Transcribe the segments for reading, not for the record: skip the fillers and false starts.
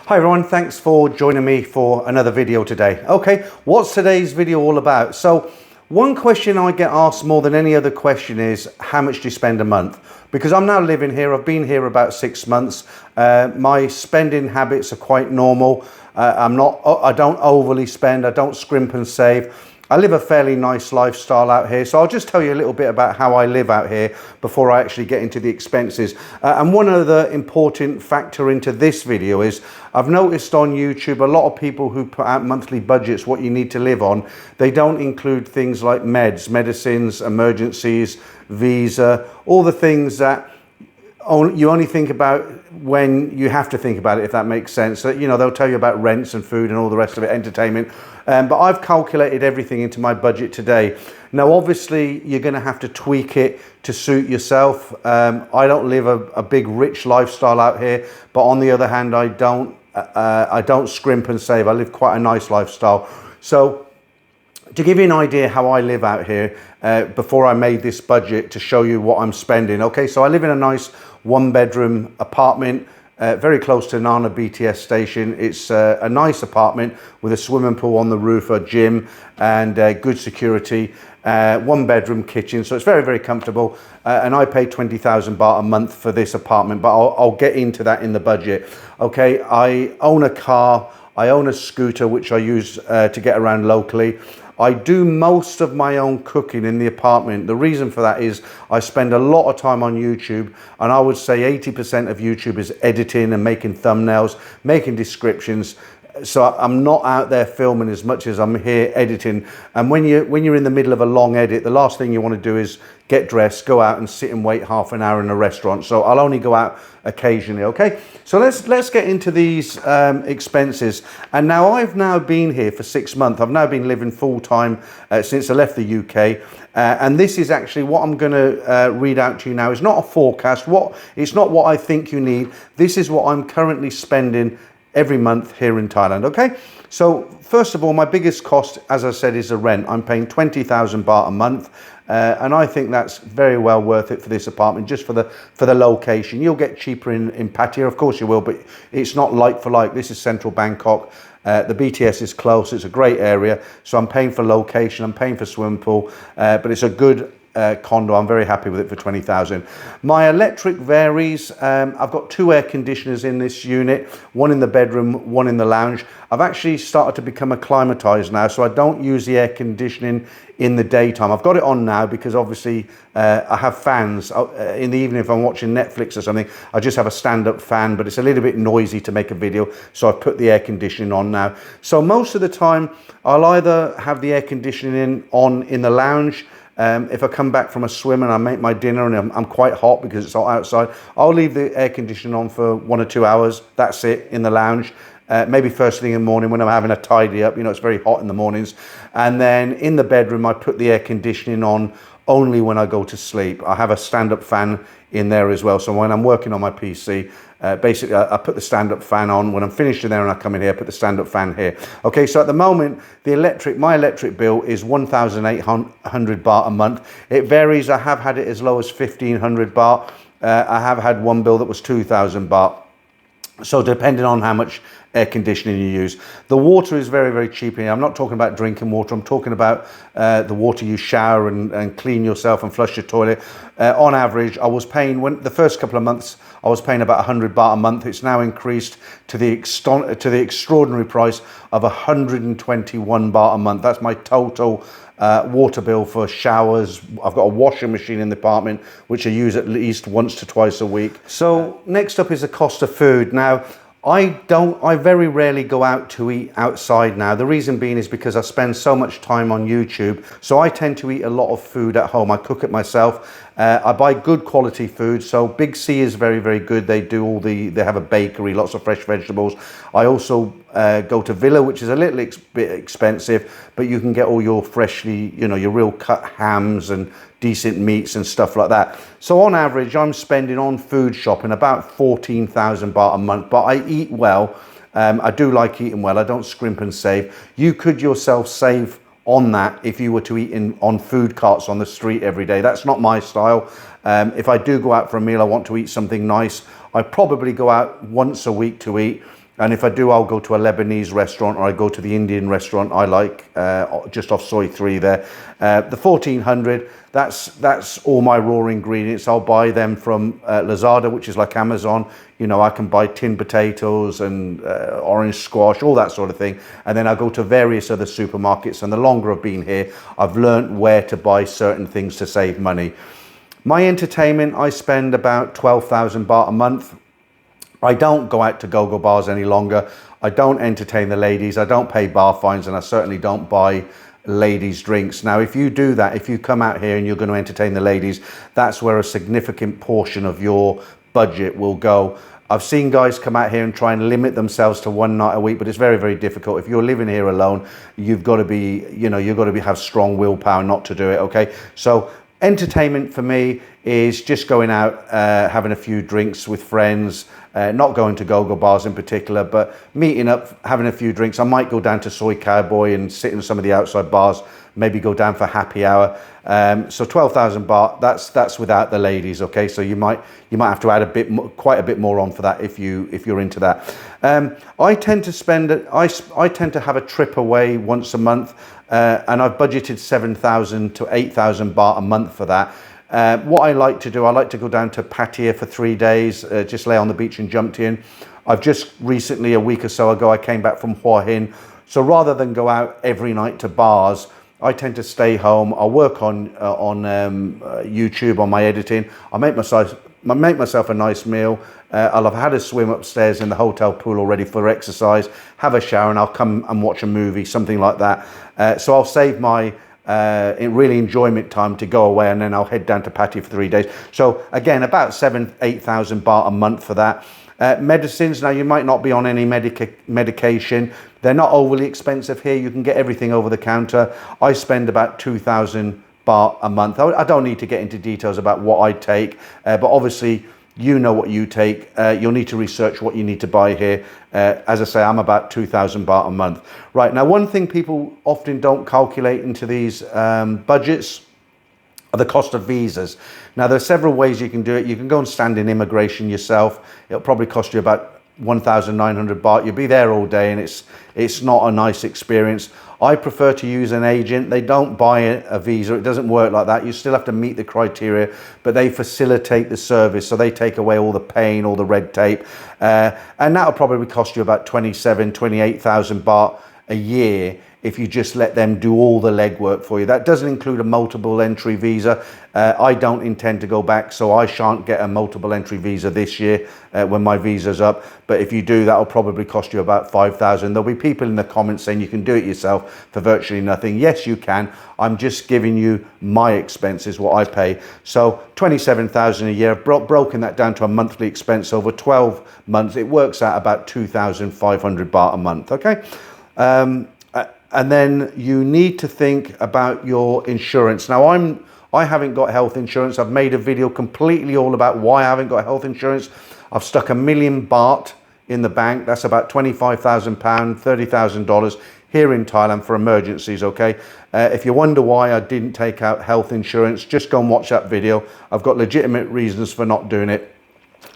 Hi everyone, thanks for joining me for another video today. Okay, what's today's video all about? So one question I get asked more than any other question is, how much do you spend a month? Because I'm now living here, I've been here about 6 months. My spending habits are quite normal. I don't overly spend, I don't scrimp and save. I live a fairly nice lifestyle out here, so I'll just tell you a little bit about how I live out here before I actually get into the expenses. And one other important factor into this video is, I've noticed on YouTube, a lot of people who put out monthly budgets, what you need to live on, they don't include things like medicines, emergencies, visa, all the things that you only think about when you have to think about it, if that makes sense. So, you know, they'll tell you about rents and food and all the rest of it, entertainment. But I've calculated everything into my budget today. Now, obviously, you're going to have to tweak it to suit yourself. I don't live a big, rich lifestyle out here, but on the other hand, I don't scrimp and save. I live quite a nice lifestyle. So, to give you an idea how I live out here, before I made this budget to show you what I'm spending. Okay, so I live in a nice 1-bedroom apartment, very close to Nana BTS station. It's a nice apartment with a swimming pool on the roof, a gym, and good security. 1-bedroom kitchen, so it's very, very comfortable. And I pay 20,000 baht a month for this apartment, but I'll get into that in the budget. Okay, I own a car, I own a scooter, which I use to get around locally. I do most of my own cooking in the apartment. The reason for that is I spend a lot of time on YouTube, and I would say 80% of YouTube is editing and making thumbnails, making descriptions. So I'm not out there filming as much as I'm here editing. And when you're in the middle of a long edit, the last thing you want to do is get dressed, go out and sit and wait half an hour in a restaurant. So I'll only go out occasionally. Okay, so let's get into these expenses. And now I've now been here for 6 months. I've now been living full time since I left the UK. And this is actually what I'm going to read out to you now. It's not a forecast. It's not what I think you need. This is what I'm currently spending every month here in Thailand. Okay, so first of all, my biggest cost, as I said, is the rent. I'm paying 20,000 baht a month, and I think that's very well worth it for this apartment, just for the location. You'll get cheaper in Pattaya, of course you will, but it's not like for like. This is central Bangkok. The BTS is close. It's a great area, so I'm paying for location, I'm paying for swimming pool, but it's a good condo. I'm very happy with it for 20,000. My electric varies. I've got 2 air conditioners in this unit, one in the bedroom, one in the lounge. I've actually started to become acclimatized now, so I don't use the air conditioning in the daytime. I've got it on now because obviously I have fans. In the evening, if I'm watching Netflix or something, I just have a stand-up fan, but it's a little bit noisy to make a video, so I've put the air conditioning on now. So most of the time, I'll either have the air conditioning on in the lounge. If I come back from a swim and I make my dinner and I'm quite hot because it's hot outside, I'll leave the air conditioning on for 1 or 2 hours. That's it, in the lounge. Maybe first thing in the morning when I'm having a tidy up, you know, it's very hot in the mornings. And then in the bedroom, I put the air conditioning on only when I go to sleep. I have a stand-up fan in there as well. So when I'm working on my PC, basically I put the stand-up fan on. When I'm finished in there and I come in here, I put the stand-up fan here. Okay, so at the moment, my electric bill is 1,800 baht a month. It varies. I have had it as low as 1,500 baht. I have had one bill that was 2,000 baht. So depending on how much air conditioning you use. The water is very, very cheap here. I'm not talking about drinking water. I'm talking about the water you shower and clean yourself and flush your toilet. On average, I was paying, the first couple of months, I was paying about 100 baht a month. It's now increased to the extraordinary price of 121 baht a month. That's my total water bill for showers. I've got a washing machine in the apartment, which I use at least once to twice a week. So next up is the cost of food. Now, I very rarely go out to eat outside now. The reason being is because I spend so much time on YouTube. So I tend to eat a lot of food at home. I cook it myself. I buy good quality food. So Big C is very, very good. They have a bakery, lots of fresh vegetables. I also go to Villa, which is a little bit expensive, but you can get all your freshly, you know, your real cut hams and decent meats and stuff like that. So on average, I'm spending on food shopping about 14,000 baht a month, but I eat well. I do like eating well. I don't scrimp and save. You could yourself save on that if you were to eat on food carts on the street every day. That's not my style. If I do go out for a meal, I want to eat something nice. I probably go out once a week to eat. And if I do, I'll go to a Lebanese restaurant, or I go to the Indian restaurant I like, just off Soy 3 there. The 1400, that's all my raw ingredients. I'll buy them from Lazada, which is like Amazon. You know, I can buy tinned potatoes and orange squash, all that sort of thing. And then I go to various other supermarkets. And the longer I've been here, I've learned where to buy certain things to save money. My entertainment, I spend about 12,000 baht a month. I don't go out to go-go bars any longer. I don't entertain the ladies. I don't pay bar fines, and I certainly don't buy ladies drinks. Now, if you do that, if you come out here and you're going to entertain the ladies, that's where a significant portion of your budget will go. I've seen guys come out here and try and limit themselves to one night a week, but it's very, very difficult. If you're living here alone, you've got to be, you know, you've got to have strong willpower not to do it, okay? So entertainment for me is just going out, having a few drinks with friends, not going to go-go bars in particular, but meeting up, having a few drinks. I might go down to Soy Cowboy and sit in some of the outside bars, maybe go down for happy hour. So 12,000 baht, that's without the ladies, okay? So you might have to add a bit more, quite a bit more on for that if you're into that. I tend to have a trip away once a month, and I've budgeted 7,000 to 8,000 baht a month for that. What I like to do, I like to go down to Pattaya for 3 days, just lay on the beach and jump in. I've just recently, a week or so ago, I came back from Hua Hin. So rather than go out every night to bars, I tend to stay home. I'll work on YouTube on my editing. I make myself a nice meal. I'll have had a swim upstairs in the hotel pool already for exercise, have a shower, and I'll come and watch a movie, something like that. So I'll save my really enjoyment time to go away, and then I'll head down to Pattaya for 3 days. So again, about 8,000 baht a month for that. Medicines, now you might not be on any medication. They're not overly expensive here. You can get everything over the counter. I spend about 2,000 baht a month. I don't need to get into details about what I take, but obviously you know what you take. You'll need to research what you need to buy here. As I say, I'm about 2,000 baht a month. Right, now one thing people often don't calculate into these budgets are the cost of visas. Now there are several ways you can do it. You can go and stand in immigration yourself. It'll probably cost you about 1,900 baht. You'll be there all day, and it's not a nice experience. I prefer to use an agent. They don't buy a visa. It doesn't work like that. You still have to meet the criteria, but they facilitate the service. So they take away all the pain, all the red tape. And that'll probably cost you about 28,000 baht a year if you just let them do all the legwork for you. That doesn't include a multiple entry visa. I don't intend to go back, so I shan't get a multiple entry visa this year when my visa's up. But if you do, that'll probably cost you about 5,000. There'll be people in the comments saying you can do it yourself for virtually nothing. Yes, you can. I'm just giving you my expenses, what I pay. So 27,000 a year. I've broken that down to a monthly expense over 12 months. It works out about 2,500 baht a month, okay? And then you need to think about your insurance. Now, I haven't got health insurance. I've made a video completely all about why I haven't got health insurance. I've stuck 1 million baht in the bank. That's about £25,000, $30,000 here in Thailand for emergencies, okay? If you wonder why I didn't take out health insurance, just go and watch that video. I've got legitimate reasons for not doing it,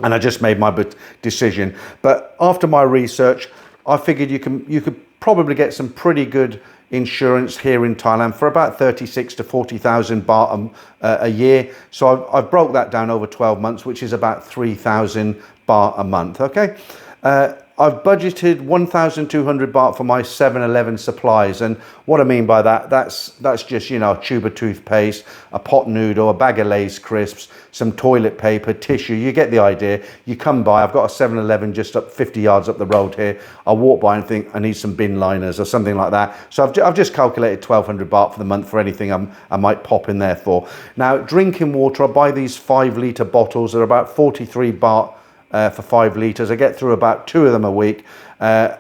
and I just made my decision. But after my research, I figured you could probably get some pretty good insurance here in Thailand for about 36 to 40,000 baht a year. So I've broke that down over 12 months, which is about 3,000 baht a month, okay? I've budgeted 1,200 baht for my 7-Eleven supplies, and what I mean by that, that's just, you know, a tube of toothpaste, a pot noodle, a bag of Lay's crisps, some toilet paper, tissue. You get the idea. You come by. I've got a 7-Eleven just up 50 yards up the road here. I walk by and think I need some bin liners or something like that. So I've just calculated 1,200 baht for the month for anything I might pop in there for. Now, drinking water, I buy these 5-litre bottles. They're about 43 baht. For 5 litres. I get through about 2 of them a week.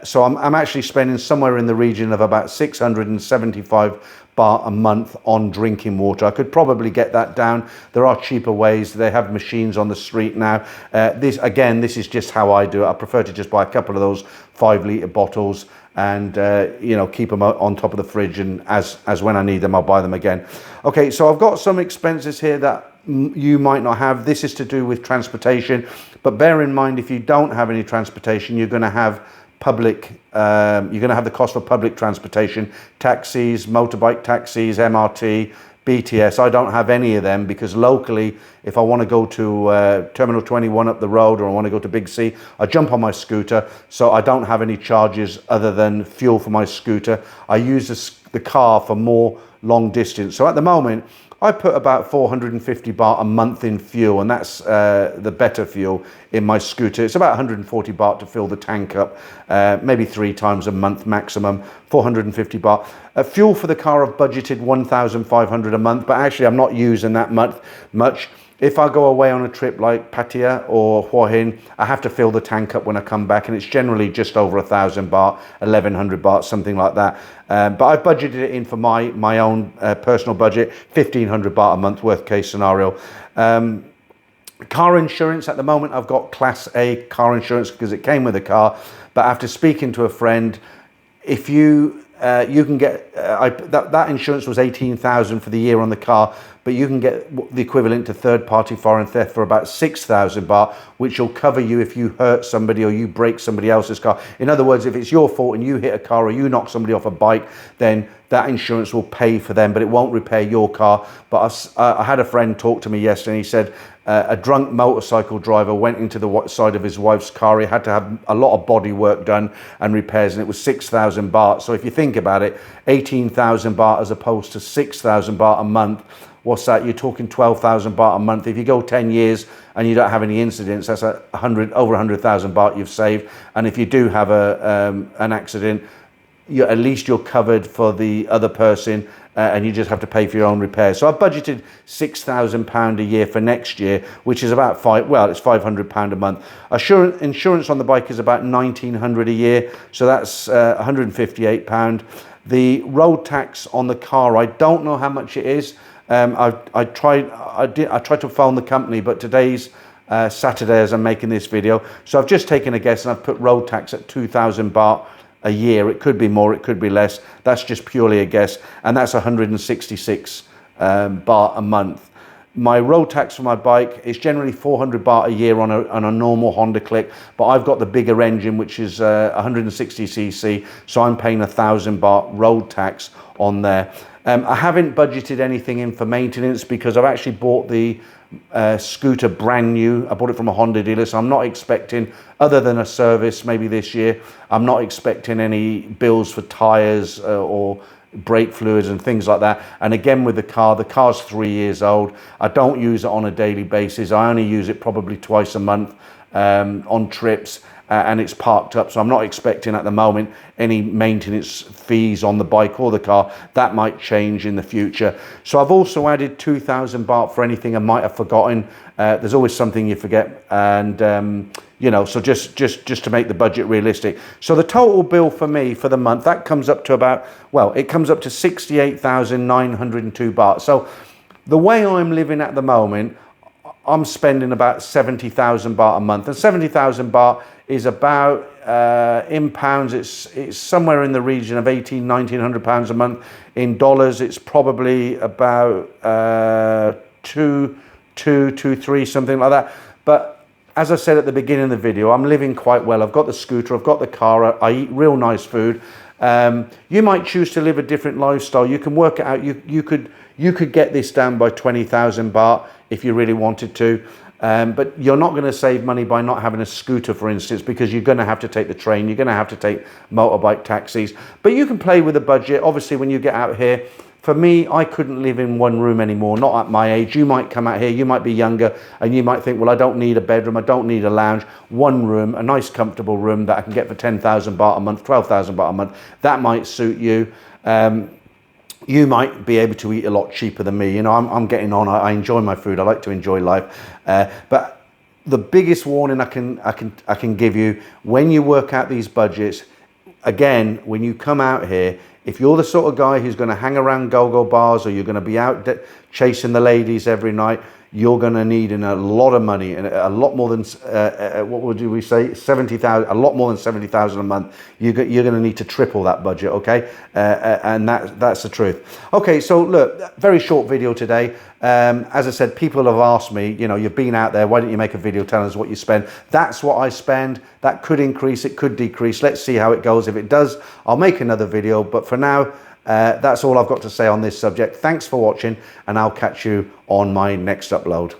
So I'm actually spending somewhere in the region of about 675 baht a month on drinking water. I could probably get that down. There are cheaper ways. They have machines on the street now. This is just how I do it. I prefer to just buy a couple of those 5-litre bottles and you know, keep them on top of the fridge, and as when I need them, I'll buy them again. Okay, so I've got some expenses here that you might not have. This is to do with transportation, but bear in mind, if you don't have any transportation, you're going to have public, you're going to have the cost for public transportation, taxis, motorbike taxis, MRT, BTS. I don't have any of them because locally, if I want to go to Terminal 21 up the road, or I want to go to Big C, I jump on my scooter. So I don't have any charges other than fuel for my scooter. I use the car for more long distance. So at the moment, I put about 450 baht a month in fuel, and that's the better fuel in my scooter. It's about 140 baht to fill the tank up, maybe 3 times a month maximum, 450 baht. Fuel for the car, I've budgeted 1,500 a month, but actually I'm not using that much. If I go away on a trip like Pattaya or Hua Hin, I have to fill the tank up when I come back, and it's generally just over 1,000 baht, 1,100 baht, something like that. But I've budgeted it in for my own personal budget, 1,500 baht a month, worst case scenario. Car insurance, at the moment I've got Class A car insurance because it came with the car, but after speaking to a friend, if you can get that insurance was 18,000 for the year on the car, but you can get the equivalent to third-party foreign theft for about 6,000 baht, which will cover you if you hurt somebody or you break somebody else's car. In other words, if it's your fault and you hit a car or you knock somebody off a bike, then that insurance will pay for them, but it won't repair your car. But I had a friend talk to me yesterday, and he said a drunk motorcycle driver went into the side of his wife's car. He had to have a lot of body work done and repairs, and it was 6,000 baht. So if you think about it, 18,000 baht as opposed to 6,000 baht a month, what's that? You're talking 12,000 baht a month. If you go 10 years and you don't have any incidents, that's over 100,000 baht you've saved. And if you do have an accident, at least you're covered for the other person, and you just have to pay for your own repairs. So I've budgeted £6,000 a year for next year, which is about it's £500 a month. Insurance on the bike is about 1,900 a year, so that's £158. The road tax on the car, I don't know how much it is. I tried to phone the company, but today's Saturday as I'm making this video, so I've just taken a guess and I've put road tax at 2,000 baht a year. It could be more, it could be less. That's just purely a guess, and that's 166 baht a month. My road tax for my bike is generally 400 baht a year on a normal Honda Click, but I've got the bigger engine, which is 160cc, so I'm paying 1,000 baht road tax on there. I haven't budgeted anything in for maintenance because I've actually bought the scooter brand new. I bought it from a Honda dealer, so I'm not expecting, other than a service maybe this year, I'm not expecting any bills for tires or brake fluids and things like that. And again with the car's 3 years old. I don't use it on a daily basis. I only use it probably twice a month on trips. And it's parked up, so I'm not expecting at the moment any maintenance fees on the bike or the car. That might change in the future. So I've also added 2,000 baht for anything I might have forgotten. There's always something you forget, and so just to make the budget realistic. So the total bill for me for the month, that comes up to it comes up to 68,902 baht. So the way I'm living at the moment, I'm spending about 70,000 baht a month, and 70,000 baht is about in pounds it's somewhere in the region of 1,900 pounds a month. In dollars it's probably about 2.3, something like that. But as I said at the beginning of the video, I'm living quite well. I've got the scooter, I've got the car, I eat real nice food. You might choose to live a different lifestyle. You can work it out. You could get this down by 20,000 baht if you really wanted to. But you're not going to save money by not having a scooter, for instance, because you're going to have to take the train, you're going to have to take motorbike taxis. But you can play with the budget. Obviously, when you get out here, for me, I couldn't live in one room anymore, not at my age. You might come out here, you might be younger, and you might think, well, I don't need a bedroom, I don't need a lounge. One room, a nice comfortable room that I can get for 10,000 baht a month, 12,000 baht a month, that might suit you. You might be able to eat a lot cheaper than me. I'm getting on. I enjoy my food. I like to enjoy life. But the biggest warning I can give you, when you work out these budgets, again, when you come out here, if you're the sort of guy who's going to hang around go-go bars, or you're going to be out chasing the ladies every night, you're going to need in a lot of money, and a lot more than what would we say, 70,000, a lot more than 70,000 a month. You're going to need to triple that budget, okay? And that's the truth. Okay, so look, very short video today. As I said, people have asked me, you know, you've been out there, why don't you make a video telling us what you spend? That's what I spend. That could increase, it could decrease. Let's see how it goes. If it does, I'll make another video. But for now, that's all I've got to say on this subject. Thanks for watching, and I'll catch you on my next upload.